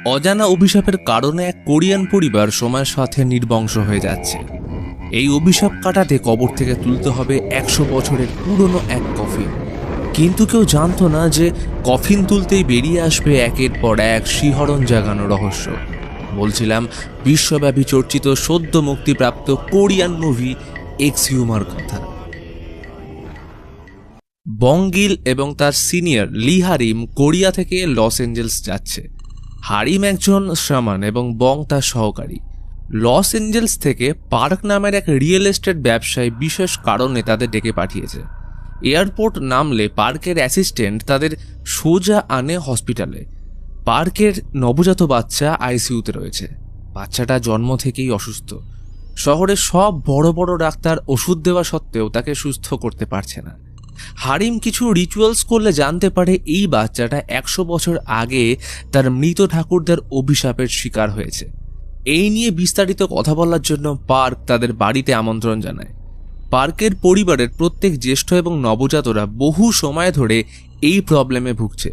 অজানা অভিশাপের কারণে এক কোরিয়ান পরিবার সময়ের সাথে নির্বংশ হয়ে যাচ্ছে। এই অভিশাপ কাটাতে কবর থেকে তুলতে হবে 100 বছরের পুরনো এক কফিন। কিন্তু কেউ জানতো না যে কফিন তুলতেই বেরিয়ে আসবে একের পর এক শিহরণ জাগানো রহস্য। বলছিলাম বিশ্বব্যাপী চর্চিত সদ্য মুক্তিপ্রাপ্ত কোরিয়ান মুভি এক্সহিউমার কথা। বং গিল এবং তার সিনিয়র লি হারিম কোরিয়া থেকে লস এঞ্জেলস যাচ্ছে। হারিম একজন শামান এবং বং তার সহকারী। লস এঞ্জেলস থেকে পার্ক নামের এক রিয়েল এস্টেট ব্যবসায়ী বিশেষ কারণে তাদের ডেকে পাঠিয়েছে। এয়ারপোর্ট নামলে পার্কের অ্যাসিস্ট্যান্ট তাদের সোজা আনে হসপিটালে। পার্কের নবজাত বাচ্চা আইসিইউতে রয়েছে। বাচ্চাটা জন্ম থেকেই অসুস্থ। শহরের সব বড় বড় ডাক্তার ওষুধ দেওয়া সত্ত্বেও তাকে সুস্থ করতে পারছে না। হারিম কিছু রিচুয়ালস করলে জানতে পারে এই বাচ্চাটা 100 বছর আগে তার মৃত ঠাকুরদার অভিশাপের শিকার হয়েছে। এই নিয়ে বিস্তারিত কথা বলার জন্য পার্ক তাদের বাড়িতে আমন্ত্রণ জানায়। পার্কের পরিবারের প্রত্যেক জ্যেষ্ঠ এবং নবজাতরা বহু সময় ধরে এই প্রবলেমে ভুগছে।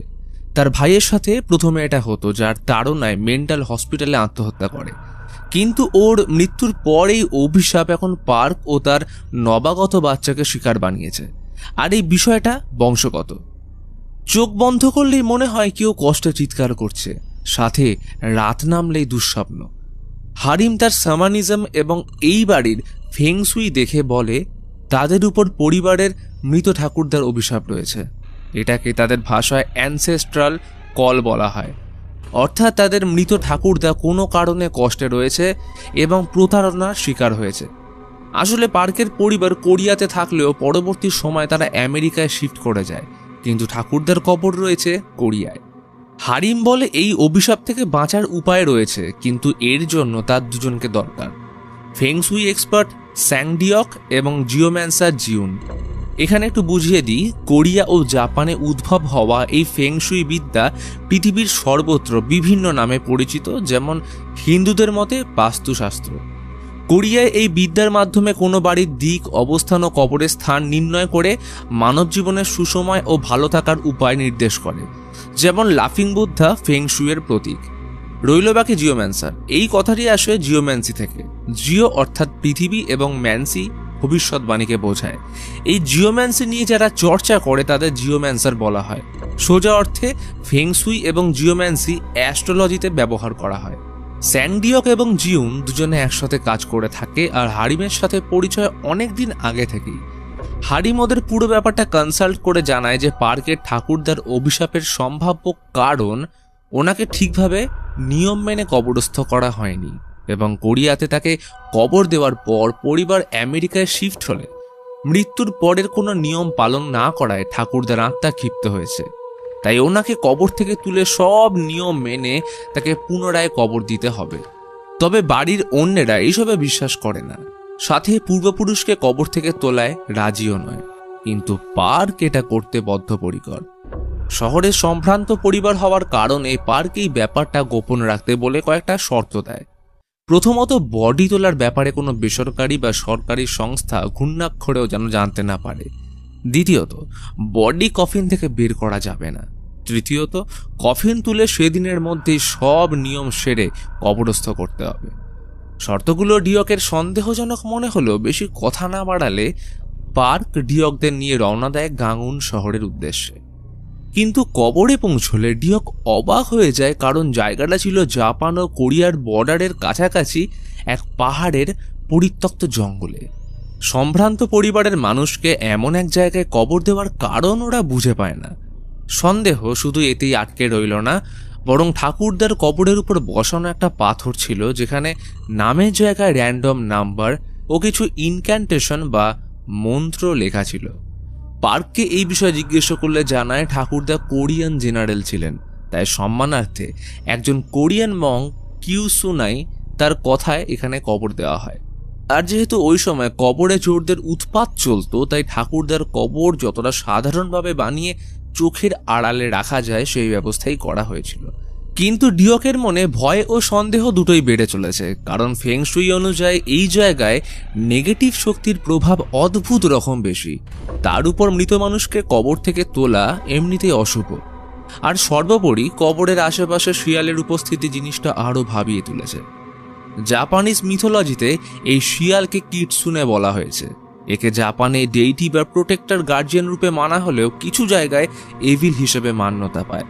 তার ভাইয়ের সাথে প্রথমে এটা হতো, যার তাড়নায় মেন্টাল হসপিটালে আত্মহত্যা করে। কিন্তু ওর মৃত্যুর পরেই অভিশাপ এখন পার্ক ও তার নবাগত বাচ্চাকে শিকার বানিয়েছে। আর এই বিষয়টা বংশগত। চোখ বন্ধ করলেই মনে হয় কেউ কষ্টে চিৎকার করছে, সাথে রাত নামলেই দুঃস্বপ্ন। হারিম তার শামানিজম এবং এই বাড়ির ফেংশুই দেখে বলে তাদের উপর পরিবারের মৃত ঠাকুরদার অভিশাপ রয়েছে। এটাকে তাদের ভাষায় অ্যানসেস্ট্রাল কল বলা হয়। অর্থাৎ তাদের মৃত ঠাকুরদা কোনো কারণে কষ্টে রয়েছে এবং প্রতারণার শিকার হয়েছে। আসলে পার্কের পরিবার কোরিয়াতে থাকলেও পরবর্তী সময় তারা আমেরিকায় শিফট করে যায়, কিন্তু ঠাকুরদার কবর রয়েছে কোরিয়ায়। হারিম বলে এই অভিশাপ থেকে বাঁচার উপায় রয়েছে, কিন্তু এর জন্য তার দুজনকে দরকার, ফেংশুই এক্সপার্ট স্যাংডিয়ক এবং জিওম্যান্সার জিউন। এখানে একটু বুঝিয়ে দিই, কোরিয়া ও জাপানে উদ্ভব হওয়া এই ফেংশুই বিদ্যা পৃথিবীর সর্বত্র বিভিন্ন নামে পরিচিত, যেমন হিন্দুদের মতে বাস্তুশাস্ত্র। কোরিয়ায় এই বিদ্যার মাধ্যমে কোনো বাড়ির দিক, অবস্থান ও কবরের স্থান নির্ণয় করে মানব জীবনের সুসময় ও ভালো থাকার উপায় নির্দেশ করে, যেমন লাফিং বুদ্ধা ফেংশুইয়ের প্রতীক। রইল বাকি জিওম্যান্সার। এই কথাটি আসে জিওম্যান্সি থেকে। জিও অর্থাৎ পৃথিবী এবং ম্যান্সি ভবিষ্যৎবাণীকে বোঝায়। এই জিওম্যান্সি নিয়ে যারা চর্চা করে তাদের জিওম্যান্সার বলা হয়। সোজা অর্থে ফেংশুই এবং জিওম্যান্সি অ্যাস্ট্রোলজিতে ব্যবহার করা হয়। স্যাংডিয়ক এবং জিউন দুজনে একসাথে কাজ করে থাকে, আর হারিমের সাথে পরিচয় অনেক দিন আগে থেকেই। হারিম ওদের পুরো ব্যাপারটা কনসাল্ট করে জানায় যে পার্কের ঠাকুরদার অভিশাপের সম্ভাব্য কারণ ওনাকে ঠিকভাবে নিয়ম মেনে কবরস্থ করা হয়নি, এবং কোরিয়াতে তাকে কবর দেওয়ার পর পরিবার আমেরিকায় শিফট হলে মৃত্যুর পরের কোনো নিয়ম পালন না করায় ঠাকুরদার আত্মা ক্ষিপ্ত হয়েছে। তাই ওনাকে কবর থেকে তুলে সব নিয়ম মেনে তাকে পুনরায় কবর দিতে হবে। তবে বাড়ির অন্যেরা এইসবে বিশ্বাস করে না, সাথে পূর্বপুরুষকে কবর থেকে তোলায় রাজিও নয়। কিন্তু পার্ক এটা করতে বদ্ধপরিকর। শহরের সম্ভ্রান্ত পরিবার হওয়ার কারণে পার্ক এই ব্যাপারটা গোপন রাখতে বলে কয়েকটা শর্ত দেয়। প্রথমত, বডি তোলার ব্যাপারে কোনো বেসরকারি বা সরকারি সংস্থা ঘূর্ণাক্ষরেও যেন জানতে না পারে। দ্বিতীয়ত, বডি কফিন থেকে বের করা যাবে না। তৃতীয়ত, কফিন তুলে সেদিনের মধ্যেই সব নিয়ম সেরে কবরস্থ করতে হবে। শর্তগুলো ডিয়কের সন্দেহজনক মনে হলেও বেশি কথা না বাড়ালে পার্ক ডিয়কদের নিয়ে রওনা দেয় গাঙ্গুন শহরের উদ্দেশ্যে। কিন্তু কবরে পৌঁছলে ডিয়ক অবাক হয়ে যায়, কারণ জায়গাটা ছিল জাপান ও কোরিয়ার বর্ডারের কাছাকাছি এক পাহাড়ের পরিত্যক্ত জঙ্গলে। সম্ভ্রান্ত পরিবারের মানুষকে এমন এক জায়গায় কবর দেওয়ার কারণ ওরা বুঝে পায় না। সন্দেহ শুধু এতেই আটকে রইল না, বরং ঠাকুরদার কবরের উপর বসানো একটা পাথর ছিল, যেখানে নামের জায়গায় র্যান্ডম নাম্বার ও কিছু ইনক্যান্টেশন বা মন্ত্র লেখা ছিল। পার্ককে এই বিষয়ে জিজ্ঞেস করলে জানায় ঠাকুরদা কোরিয়ান জেনারেল ছিলেন, তাই সম্মানার্থে একজন কোরিয়ান মং কিউসুনাই তার কথায় এখানে কবর দেওয়া হয়। আর যেহেতু ওই সময় কবরে চোরদের উৎপাত চলতো, তাই ঠাকুরদার কবর যতটা সাধারণভাবে বানিয়ে চোখের আড়ালে রাখা যায় সেই ব্যবস্থাই করা হয়েছিল। কিন্তু ডিয়কের মনে ভয় ও সন্দেহ দুটোই বেড়ে চলেছে, কারণ ফেংশুই অনুযায়ী এই জায়গায় নেগেটিভ শক্তির প্রভাব অদ্ভুত রকম বেশি। তার উপর মৃত মানুষকে কবর থেকে তোলা এমনিতেই অশুভ। আর সর্বোপরি কবরের আশেপাশে শিয়ালের উপস্থিতি জিনিসটা আরও ভাবিয়ে তুলেছে। জাপানিজ মিথোলজিতে এই শিয়ালকে কিটসুনে বলা হয়েছে। একে জাপানে ডেইটি বা প্রোটেক্টর গার্জিয়ান রূপে মানা হলেও কিছু জায়গায় এভিল হিসেবে মান্যতা পায়।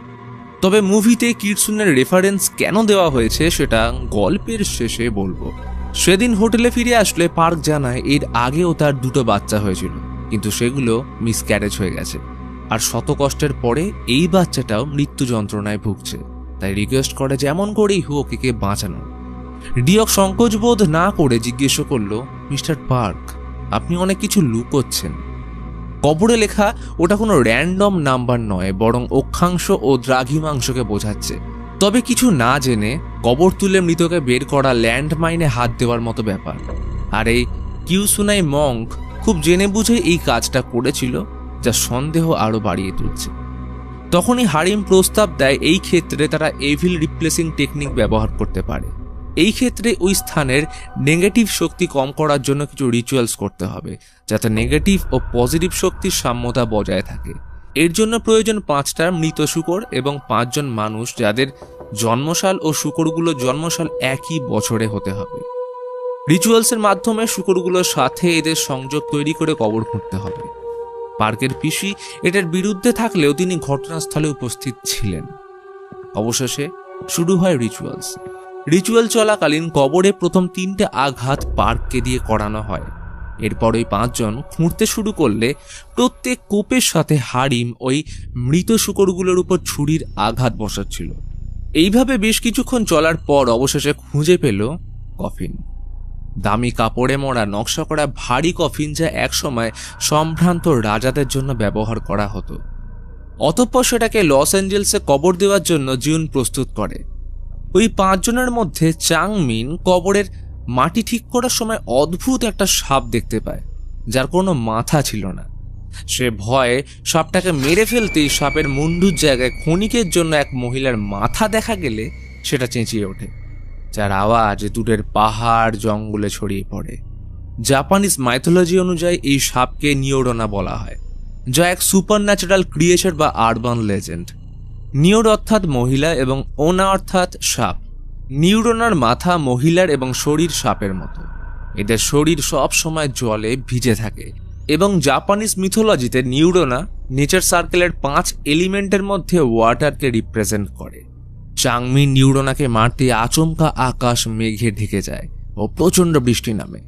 তবে মুভিতে কিটসুনের রেফারেন্স কেন দেওয়া হয়েছে সেটা গল্পের শেষে বলবো। সেদিন হোটেলে ফিরে আসলে পার্ক জানায় এর আগেও তার 2টো বাচ্চা হয়েছিল, কিন্তু সেগুলো মিসক্যারেজ হয়ে গেছে। আর শত কষ্টের পরে এই বাচ্চাটাও মৃত্যু যন্ত্রণায় ভুগছে, তাই রিকোয়েস্ট করে যেমন করেই হোক একে বাঁচানো। ডিয়ক সংকোচবোধ না করে জিজ্ঞেস করলো, মিস্টার পার্ক, আপনি অনেক কিছু লুকোচ্ছেন। কবরে লেখা ওটা কোনো র্যান্ডম নাম্বার নয়, বরং অক্ষাংশ ও দ্রাঘিমাংশকে বোঝাচ্ছে। তবে কিছু না জেনে কবর তুলে মৃতকে বের করা ল্যান্ডমাইনে হাত দেওয়ার মতো ব্যাপার। আর এই কিউসুনাই মঙ্ক খুব জেনে বুঝে এই কাজটা করেছিল, যা সন্দেহ আরও বাড়িয়ে তুলছে। তখনই হারিম প্রস্তাব দেয় এই ক্ষেত্রে তারা এভিল রিপ্লেসিং টেকনিক ব্যবহার করতে পারে। এই ক্ষেত্রে ওই স্থানের নেগেটিভ শক্তি কম করার জন্য কিছু রিচুয়ালস করতে হবে, যাতে নেগেটিভ ও পজিটিভ শক্তির সাম্যতা বজায় থাকে। এর জন্য প্রয়োজন 5টা মৃত শূকর এবং 5 জন মানুষ যাদের জন্মসাল ও শূকরগুলো জন্মসাল একই বছরে হতে হবে। রিচুয়ালসের মাধ্যমে শূকরগুলোর সাথে এদের সংযোগ তৈরি করে কবর খুঁড়তে হবে। পার্কের পিসি এটার বিরুদ্ধে থাকলেও তিনি ঘটনাস্থলে উপস্থিত ছিলেন। অবশেষে শুরু হয় রিচুয়ালস। রিচুয়াল চলাকালীন কবরে প্রথম 3টে আঘাত পার্ককে দিয়ে করানো হয়। এরপর ওই 5 জন খুঁড়তে শুরু করলে প্রত্যেক কোপের সাথে হারিম ওই মৃত শূকরগুলোর উপর ছুরির আঘাত বসাচ্ছিল। এইভাবে বেশ কিছুক্ষণ চলার পর অবশেষে খুঁজে পেল কফিন। দামি কাপড়ে মোড়া নকশা করা ভারী কফিন, যা একসময় সম্ভ্রান্ত রাজাদের জন্য ব্যবহার করা হতো। অতঃপর সেটাকে লস অ্যাঞ্জেলসে কবর দেওয়ার জন্য জিউন প্রস্তুত করে। ওই 5 জনের মধ্যে চাংমিন কবরের মাটি ঠিক করার সময় অদ্ভুত একটা সাপ দেখতে পায়, যার কোনো মাথা ছিল না। সে ভয়ে সাপটাকে মেরে ফেলতেই সাপের মুন্ডুর জায়গায় ক্ষণিকের জন্য এক মহিলার মাথা দেখা গেলে সেটা চেঁচিয়ে ওঠে, যার আওয়াজ দূরের পাহাড় জঙ্গলে ছড়িয়ে পড়ে। জাপানিজ মাইথোলজি অনুযায়ী এই সাপকে নিওরোনা বলা হয়, যা এক সুপার ন্যাচারাল ক্রিয়েচার বা আরবান লেজেন্ড। নিওর অর্থাৎ মহিলা এবং ওনা অর্থাৎ সাপ। নিউরোনার মাথা মহিলার এবং শরীর সাপের মতো। এদের শরীর সব সময় জলে ভিজে থাকে এবং জাপানিজ মিথোলজিতে নিউরোনা নেচার সার্কেলের 5 এলিমেন্টের মধ্যে ওয়াটারকে রিপ্রেজেন্ট করে। চাংমিন নিউরোনাকে মারতে আচমকা আকাশ মেঘে ঢেকে যায় ও প্রচণ্ড বৃষ্টি নামে,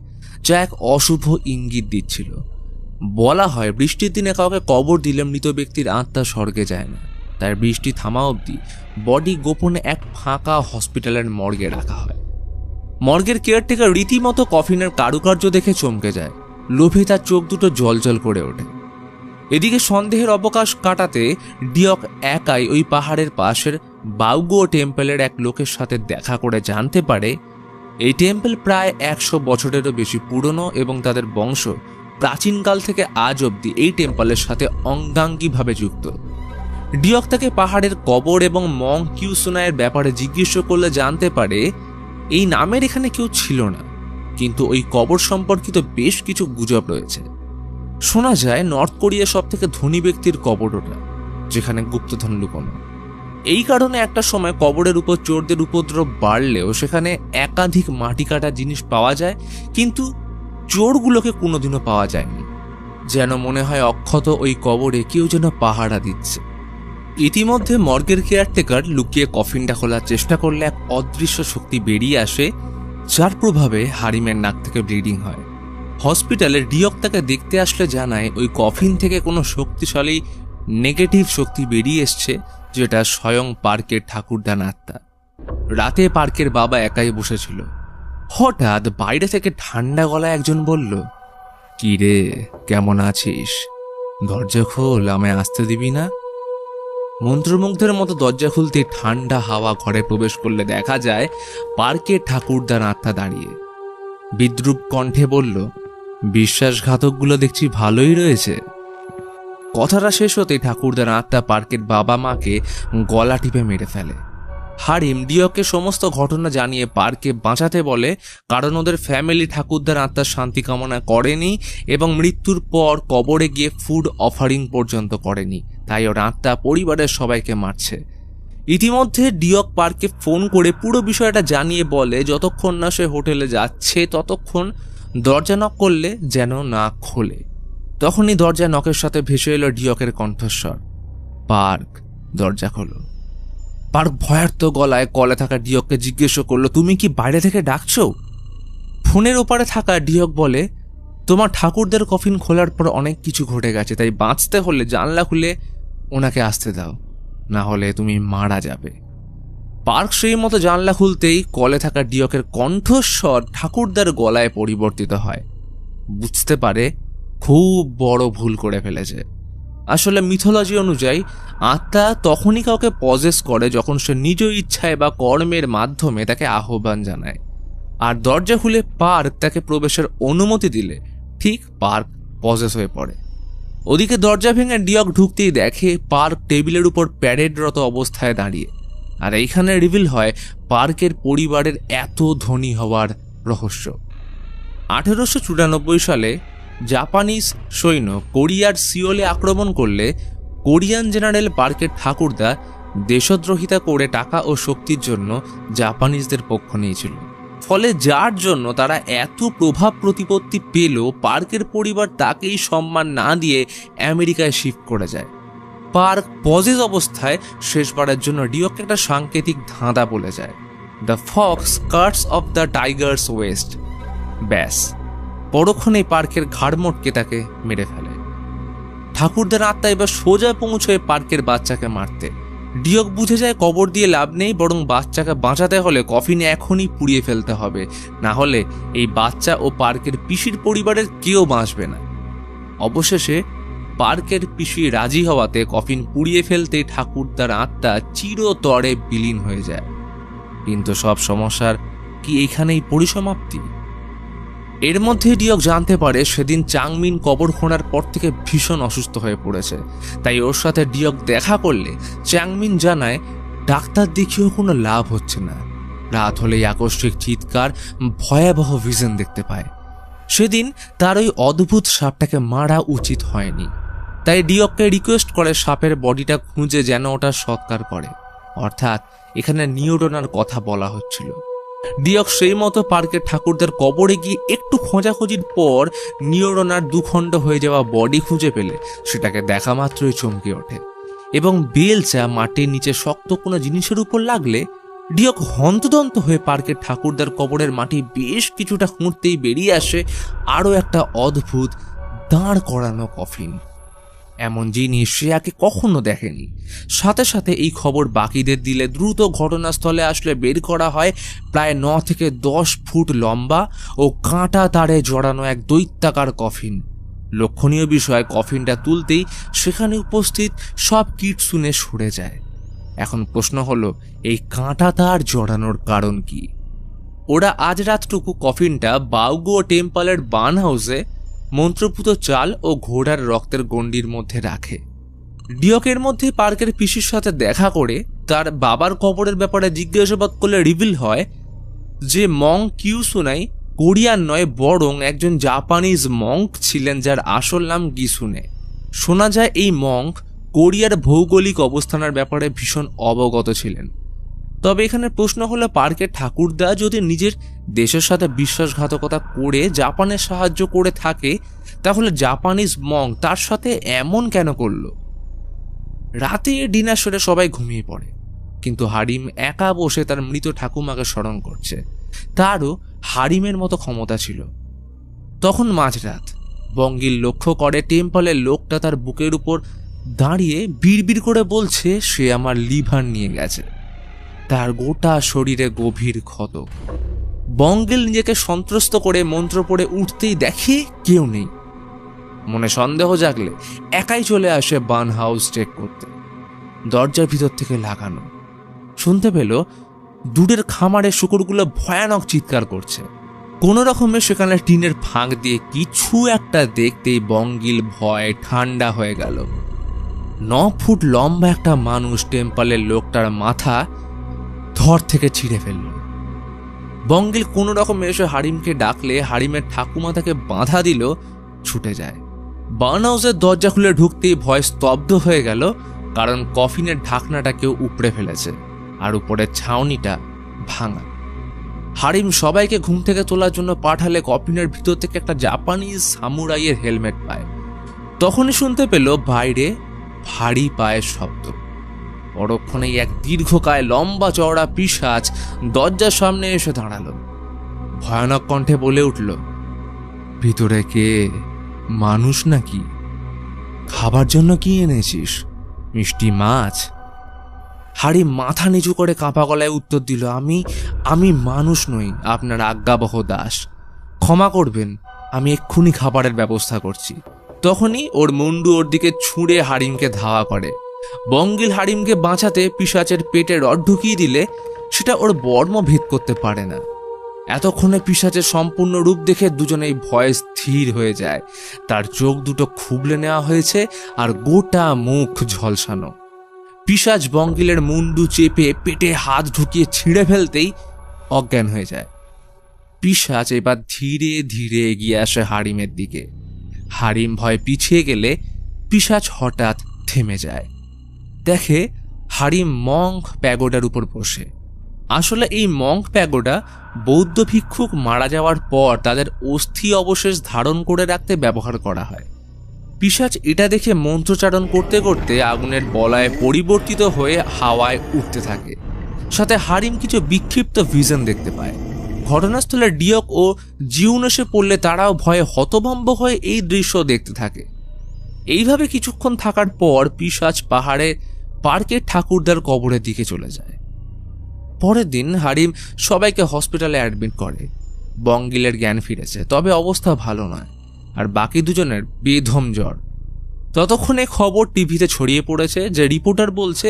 যা এক অশুভ ইঙ্গিত দিচ্ছিল। বলা হয় বৃষ্টির দিনে কাউকে কবর দিলে মৃত ব্যক্তির আত্মা স্বর্গে যায় না, তার বৃষ্টি থামা অবধি বডি গোপনে এক ফাঁকা হসপিটালের মর্গে রাখা হয়। মর্গের কেয়ারটেকার রীতিমতো কফিনের কারুকার্য দেখে চমকে যায়। লোভে তার চোখ দুটো জলজল করে ওঠে। এদিকে সন্দেহের অবকাশ কাটাতে ডিয়ক একাই ওই পাহাড়ের পাশের বাউগো টেম্পলের এক লোকের সাথে দেখা করে জানতে পারে এই টেম্পল প্রায় 100 বছরেরও বেশি পুরনো এবং তাদের বংশ প্রাচীনকাল থেকে আজ অবধি এই টেম্পলের সাথে অঙ্গাঙ্গিভাবে যুক্ত। ডিয়ক তাকে পাহাড়ের কবর এবং মং কিউসুনায়ের ব্যাপারে জিজ্ঞেস করলে জানতে পারে এই নামের এখানে কেউ ছিল না, কিন্তু ওই কবর সম্পর্কিত বেশ কিছু গুজব রয়েছে। শোনা যায় নর্থ কোরিয়ার সব থেকে ধনী ব্যক্তির কবর ওটা, যেখানে গুপ্তধন লুকোনো। এই কারণে একটা সময় কবরের উপর চোরদের উপদ্রব বাড়লেও সেখানে একাধিক মাটি কাটা জিনিস পাওয়া যায়, কিন্তু চোরগুলোকে কোনোদিনও পাওয়া যায়নি। যেন মনে হয় অক্ষত ওই কবরে কেউ যেন পাহারা দিচ্ছে। ইতিমধ্যে মর্গের কেয়ারটেকার লুকিয়ে কফিনটা খোলার চেষ্টা করলে এক অদৃশ্য শক্তি বেরিয়ে আসে, যার প্রভাবে হারিমের নাক থেকে ব্লিডিং হয়। হসপিটালে ডিয়ক তাকে দেখতে আসলে জানায় ওই কফিন থেকে কোনো শক্তিশালী নেগেটিভ শক্তি বেরিয়ে এসছে, যেটা স্বয়ং পার্কের ঠাকুরদান আত্মা। রাতে পার্কের বাবা একাই বসেছিল। হঠাৎ বাইরে থেকে ঠান্ডা গলায় একজন বলল, কি রে, কেমন আছিস? দরজা খোল, আমায় আসতে দিবি না? মন্ত্রমুগ্ধের মতো দরজা খুলতে ঠান্ডা হাওয়া ঘরে প্রবেশ করলে দেখা যায় পার্কের ঠাকুরদার আত্মা দাঁড়িয়ে। বিদ্রূপ কণ্ঠে বলল, বিশ্বাসঘাতকগুলো দেখছি ভালোই রয়েছে। কথাটা শেষ হতেই ঠাকুরদার আত্মা পার্কের বাবা মাকে গলা টিপে মেরে ফেলে। হারিম ডিয়ককে সমস্ত ঘটনা জানিয়ে পার্ককে বাঁচাতে বলে, কারণ ওদের ফ্যামিলি ঠাকুরদার আত্মার শান্তি কামনা করেনি এবং মৃত্যুর পর কবরে গিয়ে ফুড অফারিং পর্যন্ত করেনি, তাই ওর আত্মা পরিবারের সবাইকে মারছে। ইতিমধ্যে ডিয়ক পার্কে ফোন করে পুরো বিষয়টা জানিয়ে বলে যতক্ষণ না সে হোটেলে যাচ্ছে ততক্ষণ দরজা নক করলে যেন না খোলে। তখনই দরজা নকের সাথে ভেসে এলো ডিয়কের কণ্ঠস্বর, পার্ক, দরজা খোলো। পার্ক ভয়ার্ত গলায় কলে থাকা ডিয়ককে জিজ্ঞেস করলো, তুমি কি বাইরে থেকে ডাকছো? ফোনের ওপারে থাকা ডিয়ক বলে, তোমার ঠাকুরদের কফিন খোলার পর অনেক কিছু ঘটে গেছে, তাই বাঁচতে হলে জানলা খুলে ওনাকে আসতে দাও, না হলে তুমি মারা যাবে। পার্ক সেই মতো জানলা খুলতেই কলে থাকা ডিয়কের কণ্ঠস্বর ঠাকুরদার গলায় পরিবর্তিত হয়। বুঝতে পারে খুব বড় ভুল করে ফেলেছে। আসলে মিথোলজি অনুযায়ী আত্মা তখনই কাউকে পজেস করে যখন সে নিজ ইচ্ছায় বা কর্মের মাধ্যমে তাকে আহ্বান জানায়, আর দরজা খুলে পার্ক তাকে প্রবেশের অনুমতি দিলে ঠিক পার্ক পজেস হয়ে পড়ে। ওদিকে দরজা ভেঙে ডিয়ক ঢুকতেই দেখে পার্ক টেবিলের উপর প্যারেডরত অবস্থায় দাঁড়িয়ে। আর এইখানে রিভিল হয় পার্কের পরিবারের এত ধনী হওয়ার রহস্য। 1894 সালে জাপানিজ সৈন্য কোরিয়ার সিওলে আক্রমণ করলে কোরিয়ান জেনারেল পার্কের ঠাকুরদা দেশদ্রোহিতা করে টাকা ও শক্তির জন্য জাপানিজদের পক্ষ নিয়েছিল। ফলে যার জন্য তারা এত প্রভাব প্রতিপত্তি পেল, পার্কের পরিবার তাকেই সম্মান না দিয়ে আমেরিকায় শিফট করে যায়। পার্ক পজেস অবস্থায় শেষবারের জন্য ডিয়ককে একটা সাংকেতিক ধাঁধা বলে যায়, the Fox Katz of the Tigers West. ব্যাস, পরক্ষণেই পার্কের ঘাড় মোটকে তাকে মেরে ফেলে। ঠাকুরদের আত্মা এবার সোজা পৌঁছয় পার্কের বাচ্চাকে মারতে। ডিয়ক বুঝে যায় কবর দিয়ে লাভ নেই, বরং বাচ্চাকে বাঁচাতে হলে কফিনে এখনই পুড়িয়ে ফেলতে হবে, না হলে এই বাচ্চা ও পার্কের পিসির পরিবারের কেউ বাঁচবে না। অবশেষে পার্কের পিসি রাজি হওয়াতে কফিন পুড়িয়ে ফেলতেই ঠাকুরদার আত্মা চিরতরে বিলীন হয়ে যায়। কিন্তু সব সমস্যার কি এইখানেই পরিসমাপ্তি? এর মধ্যে ডিয়ক জানতে পারে সেদিন চাংমিন কবর খোঁড়ার পর থেকে ভীষণ অসুস্থ হয়ে পড়েছে। তাই ওর সাথে ডিয়ক দেখা করলে চাংমিন জানায় ডাক্তার দেখিয়েও কোনো লাভ হচ্ছে না। রাত হলেই আকস্মিক চিৎকার, ভয়াবহ ভিশন দেখতে পায়। সেদিন তার ওই অদ্ভুত সাপটাকে মারা উচিত হয়নি, তাই ডিয়ককে রিকোয়েস্ট করে সাপের বডিটা খুঁজে যেন ওটা সৎকার করে, অর্থাৎ এখানে নিউরোনার কথা বলা হচ্ছিল। ডিয়ক সেই মতো পার্কের ঠাকুরদের কবরে গিয়ে একটু খোঁজাখুঁজির পর নিউরোনার দুখণ্ড হয়ে যাওয়া বডি খুঁজে পেলে সেটাকে দেখা মাত্রই চমকে ওঠে, এবং বেলচা মাটির নিচে শক্ত কোনো জিনিসের উপর লাগলে ডিয়ক হন্তদন্ত হয়ে পার্কের ঠাকুরদার কবরের মাটি বেশ কিছুটা খুঁড়তেই বেরিয়ে আসে আরও একটা অদ্ভুত দাঁড় করানো কফিন। এমন জিনিস সে আগে কখনো দেখেনি। সাথে সাথে এই খবর বাকিদের দিলে দ্রুত ঘটনাস্থলে আসলে বের করা হয় প্রায় 9 থেকে 10 ফুট লম্বা ও কাঁটা তারে জড়ানো এক দৈত্যাকার কফিন। লক্ষণীয় বিষয়, কফিনটা তুলতেই সেখানে উপস্থিত সব কিটসুনে সরে যায়। এখন প্রশ্ন হলো, এই কাঁটা তার জড়ানোর কারণ কি? ওরা আজ রাতটুকু কফিনটা বাউগো টেম্পলের বার্ন হাউসে মন্ত্রপুত চাল ও ঘোড়ার রক্তের গণ্ডির মধ্যে রাখে। ডিয়কের মধ্যে পার্কের পিসির সাথে দেখা করে তার বাবার কবরের ব্যাপারে জিজ্ঞাসাবাদ করলে রিভিল হয় যে মং কিউসুনাই কোরিয়ান নয়, বরং একজন জাপানিজ মঙ্ক ছিলেন যার আসল নাম গিসুনে। শোনা যায় এই মঙ্ক কোরিয়ার ভৌগোলিক অবস্থানের ব্যাপারে ভীষণ অবগত ছিলেন। তবে এখানে প্রশ্ন হলো, পার্কের ঠাকুরদা যদি নিজের দেশের সাথে বিশ্বাসঘাতকতা করে জাপানের সাহায্য করে থাকে, তাহলে জাপানিজ মঙ্ক তার সাথে এমন কেন করল? রাতে ডিনার সেরে সবাই ঘুমিয়ে পড়ে, কিন্তু হারিম একা বসে তার মৃত ঠাকুমাকে স্মরণ করছে। তারও হারিমের মতো ক্ষমতা ছিল। তখন মাঝরাত। বঙ্গিল লক্ষ্য করে টেম্পলের লোকটা তার বুকের উপর দাঁড়িয়ে বিড়বিড় করে বলছে সে আমার লিভার নিয়ে গেছে। তার গোটা শরীরে গভীর ক্ষত। বঙ্গিল নিজেকে সন্ত্রস্ত করে মন্ত্র পড়ে উঠতেই দেখে কেউ নেই। মনে সন্দেহ জাগলে একাই চলে আসে বার্ন হাউস চেক করতে। দরজার ভিতর থেকে লাগানো। শুনতে পেল দূরের খামারে শুকরগুলো ভয়ানক চিৎকার করছে। কোনো রকমে সেখানে টিনের ফাঁক দিয়ে কিছু একটা দেখতেই বঙ্গিল ভয় ঠান্ডা হয়ে গেল। 9 ফুট লম্বা একটা মানুষ টেম্পলের লোকটার মাথা ধর থেকে ছিঁড়ে ফেলল। বঙ্গিল কোনো রকমে এসে হারিমকে ডাকলে হারিমের ঠাকুমা তাকে বাধা দিল, ছুটে যায়। বার্ন হাউসের দরজা খুলে ঢুকতেই ভয় স্তব্ধ হয়ে গেল, কারণ কফিনের ঢাকনাটা কেউ উপড়ে ফেলেছে আর উপরের ছাউনিটা ভাঙা। হারিম সবাইকে ঘুম থেকে তোলার জন্য পাঠালে কফিনের ভিতর থেকে একটা জাপানিজ সামুরাইয়ের হেলমেট পায়। তখনই শুনতে পেল বাইরে ভারী পায়ের শব্দ। পরক্ষণেই এক দীর্ঘকায় লম্বা চওড়া পিশাচ দরজার সামনে এসে দাঁড়ালো। ভয়ানক কণ্ঠে বলে উঠল, ভিতরে কে? মানুষ নাকি? খাবার জন্য কি এনেছিস? মিষ্টি মাছ? হারিম মাথা নিচু করে কাঁপা গলায় উত্তর দিল, আমি মানুষ নই, আপনার আজ্ঞাবহ দাস। ক্ষমা করবেন, আমি এক্ষুনি খাবারের ব্যবস্থা করছি। তখনই ওর মুন্ডু ওর দিকে ছুঁড়ে হারিমকে ধাওয়া করে। বঙ্গিল হারিমকে বাঁচাতে পিশাচের পেটে রড ঢুকিয়ে দিলে সেটা ওর বর্ম ভেদ করতে পারে না। এতক্ষণে পিশাচের সম্পূর্ণ রূপ দেখে দুজনেই ভয়ে স্থির হয়ে যায়। তার চোখ দুটো খুবলে নেওয়া হয়েছে আর গোটা মুখ ঝলসানো। পিশাচ বঙ্গিলের মুন্ডু চেপে পেটে হাত ঢুকিয়ে ছিঁড়ে ফেলতেই অজ্ঞান হয়ে যায়। পিশাচ এবার ধীরে ধীরে এগিয়ে আসে হারিমের দিকে। হারিম ভয়ে পিছিয়ে গেলে পিশাচ হঠাৎ থেমে যায়। দেখে হারিম মঙ্ক প্যাগোডার উপর বসে। আসলে এই মঙ্ক প্যাগোডা বৌদ্ধ ভিক্ষুক মারা যাওয়ার পর তাদের অস্থি অবশেষ ধারণ করে রাখতে ব্যবহার করা হয়। পিশাচ এটা দেখে মন্ত্রচারণ করতে করতে আগুনের বলয়ে পরিবর্তিত হয়ে হাওয়ায় উঠতে থাকে। সাথে হারিম কিছু বিক্ষিপ্ত ভিশন দেখতে পায়। ঘটনাস্থলে ডিয়ক ও জিউন এসে পড়লে তারাও ভয়ে হতভম্ব হয়ে এই দৃশ্য দেখতে থাকে। এইভাবে কিছুক্ষণ থাকার পর পিশাচ পাহাড়ে পার্কের ঠাকুরদার কবরের দিকে চলে যায়। পরের দিন হারিম সবাইকে হসপিটালে অ্যাডমিট করে। বঙ্গিলের জ্ঞান ফিরেছে, তবে অবস্থা ভালো নয়, আর বাকি দুজনের বেদম জ্বর। ততক্ষণে খবর টিভিতে ছড়িয়ে পড়েছে যে রিপোর্টার বলছে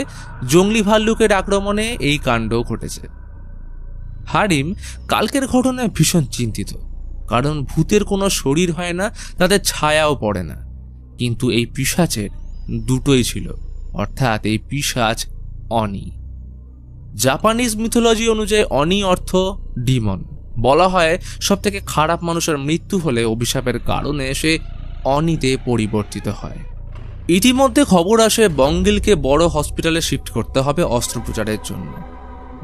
জঙ্গলি ভাল্লুকের আক্রমণে এই কাণ্ড ঘটেছে। হারিম কালকের ঘটনায় ভীষণ চিন্তিত, কারণ ভূতের কোনো শরীর হয় না, তাদের ছায়াও পড়ে না। কিন্তু এই পিশাচের দুটোই ছিল, অর্থাৎ এই পিশাচ অনি। জাপানিজ মিথোলজি অনুযায়ী অনি অর্থ ডিমন। বলা হয় সবথেকে খারাপ মানুষের মৃত্যু হলে অভিশাপের কারণে সে অনিতে পরিবর্তিত হয়। ইতিমধ্যে খবর আসে বঙ্গিলকে বড় হসপিটালে শিফট করতে হবে অস্ত্রোপচারের জন্য।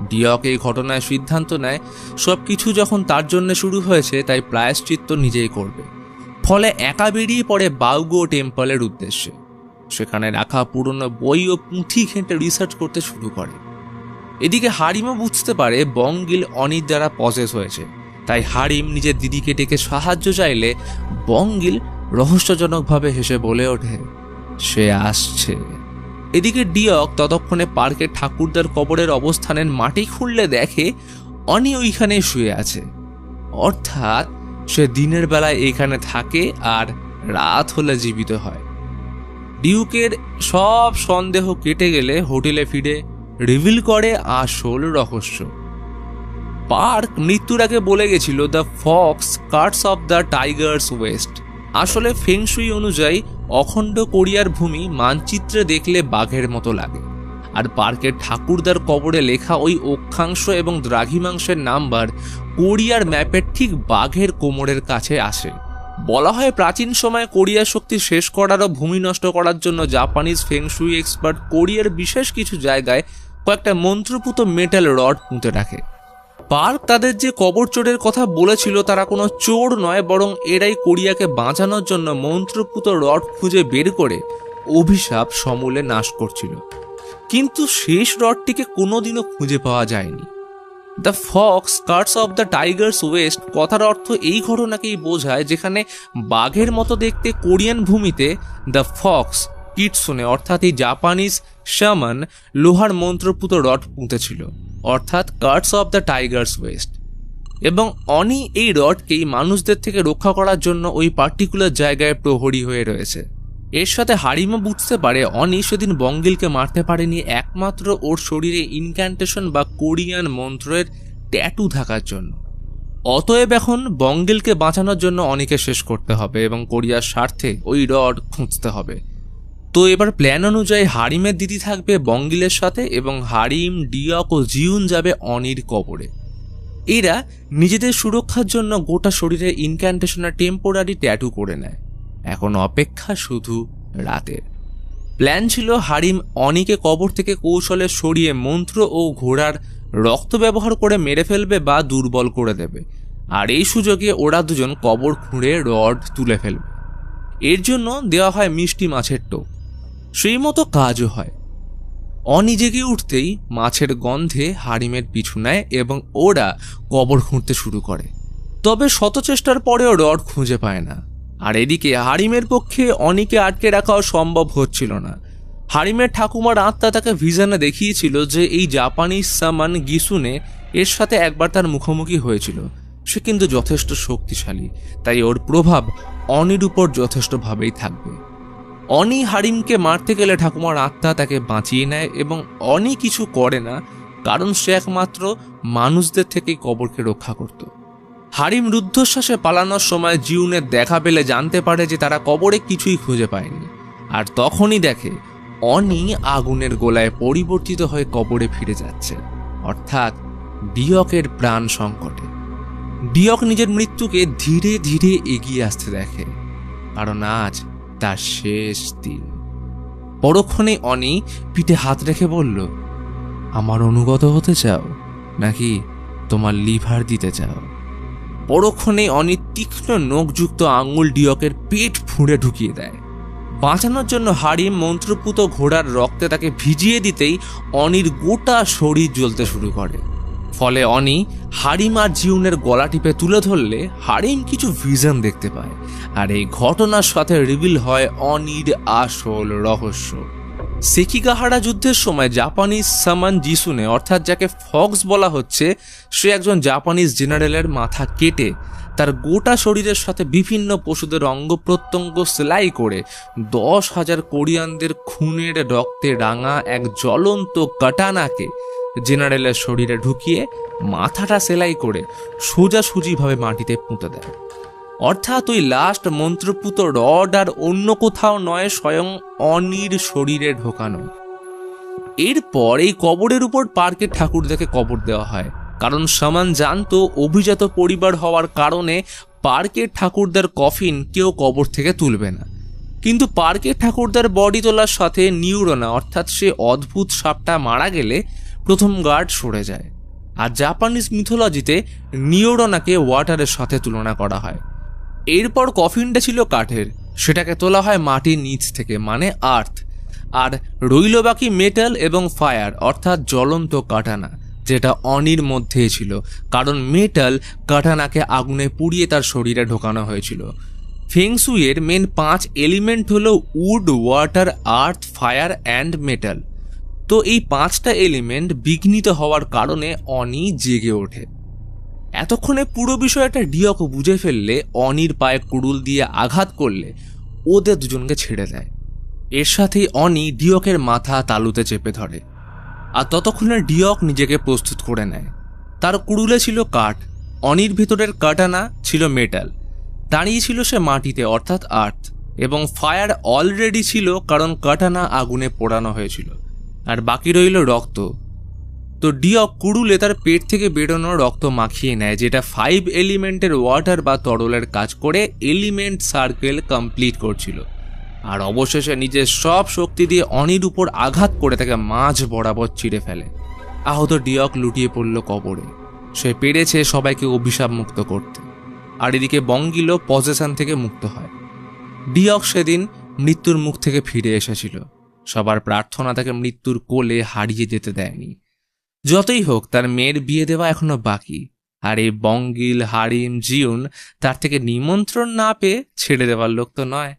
ডিয়ক এই ঘটনায় সিদ্ধান্ত নেয় সবকিছু যখন তার জন্য শুরু হয়েছে তাই প্রায়শ্চিত্ত নিজেই করবে। ফলে একা বেরিয়ে পড়ে বাউগো টেম্পলের উদ্দেশ্যে। সেখানে রাখা পুরনো বই ও পুঁথি ঘেঁটে রিসার্চ করতে শুরু করে। এদিকে হারিমও বুঝতে পারে বঙ্গিল অনির দ্বারা পজেস হয়েছে, তাই হারিম নিজের দিদিকে ডেকে সাহায্য চাইলে বঙ্গিল রহস্যজনকভাবে হেসে বলে ওঠে, সে আসছে। এদিকে ডিয়ক ততক্ষণে পার্কের ঠাকুরদার কবরের অবস্থানের মাটি খুঁড়লে দেখে অনি ওইখানে শুয়ে আছে। অর্থাৎ সে দিনের বেলায় এখানে থাকে আর রাত হলে জীবিত হয়। ডিউকের সব সন্দেহ কেটে গেলে হোটেলে ফিরে রিভিল করে আসল রহস্য। পার্ক মৃত্যুর আগে বলে গেছিল the Fox Katz of the Tigers West. আসলে ফেংশুই অনুযায়ী অখণ্ড কোরিয়ার ভূমি মানচিত্রে দেখলে বাঘের মতো লাগে, আর পার্কের ঠাকুরদার কবরে লেখা ওই অক্ষাংশ এবং দ্রাঘিমাংশের নাম্বার কোরিয়ার ম্যাপের ঠিক বাঘের কোমরের কাছে আসে। বলা হয় প্রাচীন সময়ে কোরিয়ার শক্তি শেষ করার ও ভূমি নষ্ট করার জন্য জাপানিজ ফেংশুই এক্সপার্ট কোরিয়ার বিশেষ কিছু জায়গায় কয়েকটা মন্ত্রপুত মেটাল রড পুঁতে রাখে। পার্ক তাদের যে কবর চোরের কথা বলেছিল তারা কোনো চোর নয়, বরং এরাই কোরিয়াকে বাঁচানোর জন্য মন্ত্রপুত রড খুঁজে বের করে অভিশাপ সমূলে নাশ করছিল। কিন্তু শেষ রডটিকে কোনোদিনও খুঁজে পাওয়া যায়নি। The Fox Katz of the Tigers West কথার অর্থ এই ঘটনাকেই বোঝায় যেখানে বাঘের মতো দেখতে কোরিয়ান ভূমিতে দ্য ফক্স কিটসুনে অর্থাৎ এই জাপানিজ শামান লোহার মন্ত্রপুত রড পুঁতেছিল, অর্থাৎ Katz of the Tigers West. এবং অনি এই রডকেই মানুষদের থেকে রক্ষা করার জন্য ওই পার্টিকুলার জায়গায় প্রহরী হয়ে রয়েছে। এর সাথে হারিমও বুঝতে পারে অনি সেদিন বঙ্গিলকে মারতে পারেনি একমাত্র ওর শরীরে ইনক্যান্টেশন বা কোরিয়ান মন্ত্রের ট্যাটু থাকার জন্য। অতএব এখন বঙ্গিলকে বাঁচানোর জন্য অনিকে শেষ করতে হবে এবং কোরিয়ার স্বার্থে ওই রড খুঁজতে হবে। তো এবার প্ল্যান অনুযায়ী হারিমের দিদি থাকবে বঙ্গিলের সাথে এবং হারিম, ডিয়ক ও জিউন যাবে অনির কবরে। এরা নিজেদের সুরক্ষার জন্য গোটা শরীরে ইনক্যান্টেশনের টেম্পোরারি ট্যাটু করে নেয়। এখন অপেক্ষা শুধু রাতের। প্ল্যান ছিল হারিম অনিকে কবর থেকে কৌশলে সরিয়ে মন্ত্র ও ঘোড়ার রক্ত ব্যবহার করে মেরে ফেলবে বা দুর্বল করে দেবে, আর এই সুযোগে ওরা দুজন কবর খুঁড়ে রড তুলে ফেলবে। এর জন্য দেওয়া হয় মিষ্টি মাছের টোপ। সেই মতো কাজও হয়। অনি জেগে উঠতেই মাছের গন্ধে হারিমের পিছু নেয় এবং ওরা কবর খুঁড়তে শুরু করে। তবে শত চেষ্টার পরেও রড খুঁজে পায় না। আর এদিকে হারিমের পক্ষে অনিকে আটকে রাখাও সম্ভব হচ্ছিল না। হারিমের ঠাকুমার আত্মা তাকে ভিশনে দেখিয়েছিল যে এই জাপানিজ সামান গিসুনে এর সাথে একবার তার মুখোমুখি হয়েছিল। সে কিন্তু যথেষ্ট শক্তিশালী, তাই ওর প্রভাব অনির উপর যথেষ্টভাবেই থাকবে। অনি হারিমকে মারতে গেলে ঠাকুমার আত্মা তাকে বাঁচিয়ে নেয় এবং অনি কিছু করে না, কারণ সে একমাত্র মানুষদের থেকেই কবরকে রক্ষা করত। হারিম রুদ্ধশ্বাসে পালানোর সময় জিউনের দেখা পেলে জানতে পারে যে তারা কবরে কিছুই খুঁজে পায়নি। আর তখনই দেখে অনি আগুনের গোলায় পরিবর্তিত হয়ে কবরে ফিরে যাচ্ছে, অর্থাৎ ডিয়কের প্রাণ সংকটে। ডিয়ক নিজের মৃত্যুকে ধীরে ধীরে এগিয়ে আসতে দেখে, কারণ আজ তার শেষ দিন। পরক্ষণে অনি পিঠে হাত রেখে বলল, আমার অনুগত হতে চাও নাকি তোমার লিভার দিতে চাও? পরক্ষণে অনি তীক্ষ্ণ নখযুক্ত আঙুল ডিয়কের পেট ফুঁড়ে ঢুকিয়ে দেয়। বাঁচানোর জন্য হারিম মন্ত্রপুত ঘোড়ার রক্তে তাকে ভিজিয়ে দিতেই অনির গোটা শরীর জ্বলতে শুরু করে। ফলে অনি হারিম আর জিউনের গলা টিপে তুলে ধরলে হারিম কিছু ভিশন দেখতে পায়, আর এই ঘটনার সাথে রিভিল হয় অনির আসল রহস্য। সেকিগাহারা যুদ্ধের সময় জাপানিজ সামান জিসুনে, অর্থাৎ যাকে ফক্স বলা হচ্ছে, সে একজন জাপানিজ জেনারেলের মাথা কেটে তার গোটা শরীরের সাথে বিভিন্ন পশুদের অঙ্গ প্রত্যঙ্গ সেলাই করে 10,000 কোরিয়ানদের খুনের রক্তে রাঙা এক জ্বলন্ত কাটানাকে জেনারেলের শরীরে ঢুকিয়ে মাথাটা সেলাই করে সোজাসুজিভাবে মাটিতে পুঁতে দেয়। অর্থাৎ ওই লাস্ট মন্ত্রপুত রড আর অন্য কোথাও নয়, স্বয়ং অনির শরীরে ঢোকানো। এরপর এই কবরের উপর পার্কের ঠাকুরদাকে কবর দেওয়া হয়, কারণ সামান জানতো অভিজাত পরিবার হওয়ার কারণে পার্কের ঠাকুরদার কফিন কেউ কবর থেকে তুলবে না। কিন্তু পার্কের ঠাকুরদার বডি তোলার সাথে নিউরোনা, অর্থাৎ সে অদ্ভুত সাপটা মারা গেলে প্রথম গার্ড সরে যায়। আর জাপানিজ মিথোলজিতে নিউরোনাকে ওয়াটারের সাথে তুলনা করা হয়। এরপর কফিনটা ছিল কাঠের, সেটাকে তোলা হয় মাটির নিচ থেকে, মানে আর্থ। আর রইল বাকি মেটাল এবং ফায়ার, অর্থাৎ জ্বলন্ত কাটানা, যেটা অনির মধ্যেই ছিল, কারণ মেটাল কাটানাকে আগুনে পুড়িয়ে তার শরীরে ঢোকানো হয়েছিল। ফেংসুইয়ের মেন 5 এলিমেন্ট হলো wood, water, earth, fire and metal. তো এই 5টা এলিমেন্ট বিঘ্নিত হওয়ার কারণে অনি জেগে ওঠে। এতক্ষণে পুরো বিষয়টা ডিয়ক বুঝে ফেললে অনির পায়ে কুড়ুল দিয়ে আঘাত করলে ওদের দুজনকে ছেড়ে দেয়। এর সাথেই অনি ডিয়কের মাথা তালুতে চেপে ধরে, আর ততক্ষণে ডিয়ক নিজেকে প্রস্তুত করে নেয়। তার কুড়ুলে ছিল কাঠ, অনির ভিতরের কাটানা ছিল মেটাল, দাঁড়িয়ে ছিল সে মাটিতে, অর্থাৎ আর্থ, এবং ফায়ার অলরেডি ছিল, কারণ কাটানা আগুনে পোড়ানো হয়েছিল, আর বাকি রইল রক্ত। তো ডিয়ক কুড়ুলে তার পেট থেকে বেরোনো রক্ত মাখিয়ে নেয়, যেটা 5 এলিমেন্টের ওয়াটার বা তরলের কাজ করে এলিমেন্ট সার্কেল কমপ্লিট করছিল। আর অবশেষে নিজের সব শক্তি দিয়ে অনির উপর আঘাত করে তাকে মাঝ বরাবর চিড়ে ফেলে। আহত ডিয়ক লুটিয়ে পড়ল কবরে। সে পেরেছে সবাইকে অভিশাপ মুক্ত করতে। আর এদিকে বঙ্গিলো পজেশন থেকে মুক্ত হয়। ডিয়ক সেদিন মৃত্যুর মুখ থেকে ফিরে এসেছিল। সবার প্রার্থনা তাকে মৃত্যুর কোলে হারিয়ে যেতে দেয়নি। যতই হোক, তার মেয়ের বিয়ে দেওয়া এখনো বাকি, আর এই বঙ্গিল, হারিম, জিউন তার থেকে নিমন্ত্রণ না পেয়ে ছেড়ে দেওয়ার লোক তো নয়।